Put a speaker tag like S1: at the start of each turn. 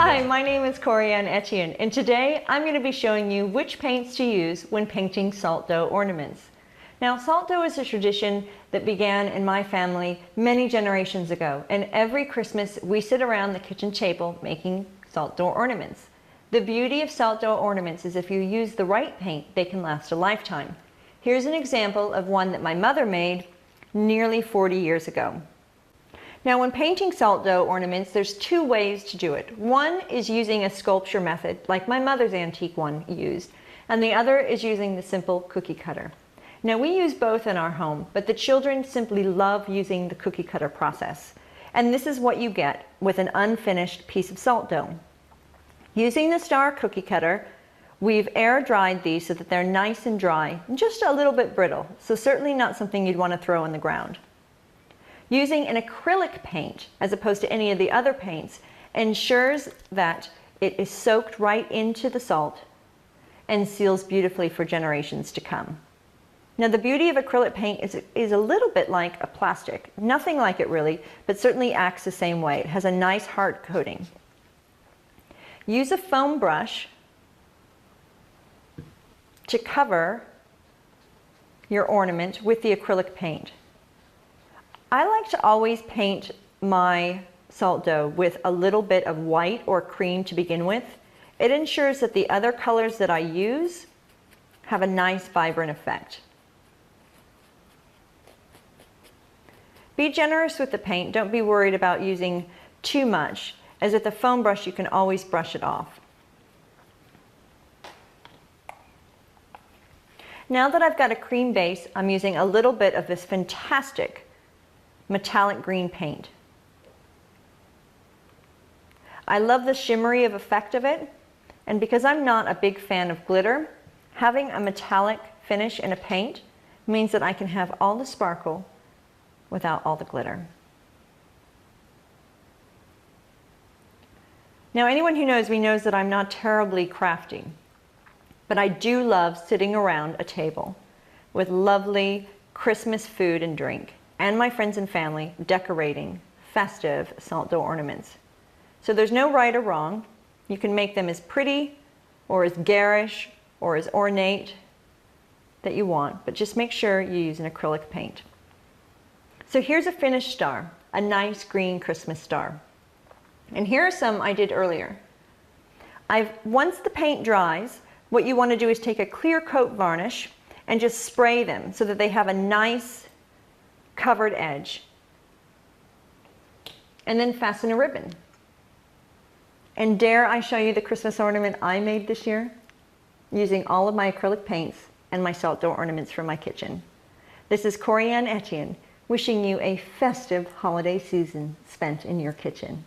S1: Hi, my name is Corianne Etienne, and today I'm going to be showing you which paints to use when painting salt dough ornaments. Now, salt dough is a tradition that began in my family many generations ago, and every Christmas we sit around the kitchen table making salt dough ornaments. The beauty of salt dough ornaments is if you use the right paint, they can last a lifetime. Here's an example of one that my mother made nearly 40 years ago. Now, when painting salt dough ornaments, there's two ways to do it. One is using a sculpture method, like my mother's antique one used, and the other is using the simple cookie cutter. Now, we use both in our home, but the children simply love using the cookie cutter process. And this is what you get with an unfinished piece of salt dough. Using the star cookie cutter, we've air dried these so that they're nice and dry, and just a little bit brittle, so certainly not something you'd want to throw on the ground. Using an acrylic paint, as opposed to any of the other paints, ensures that it is soaked right into the salt and seals beautifully for generations to come. Now, the beauty of acrylic paint is a little bit like a plastic. Nothing like it really, but certainly acts the same way. It has a nice hard coating. Use a foam brush to cover your ornament with the acrylic paint. I like to always paint my salt dough with a little bit of white or cream to begin with. It ensures that the other colors that I use have a nice, vibrant effect. Be generous with the paint. Don't be worried about using too much, as with the foam brush you can always brush it off. Now that I've got a cream base, I'm using a little bit of this fantastic metallic green paint. I love the shimmery effect of it, and because I'm not a big fan of glitter, having a metallic finish in a paint means that I can have all the sparkle without all the glitter. Now, anyone who knows me knows that I'm not terribly crafty, but I do love sitting around a table with lovely Christmas food and drink, and my friends and family decorating festive salt dough ornaments. So there's no right or wrong. You can make them as pretty or as garish or as ornate that you want, but just make sure you use an acrylic paint. So here's a finished star, a nice green Christmas star. And here are some I did earlier. Once the paint dries, what you want to do is take a clear coat varnish and just spray them so that they have a nice covered edge, and then fasten a ribbon. And dare I show you the Christmas ornament I made this year using all of my acrylic paints and my salt dough ornaments from my kitchen. This is Corianne Etienne wishing you a festive holiday season spent in your kitchen.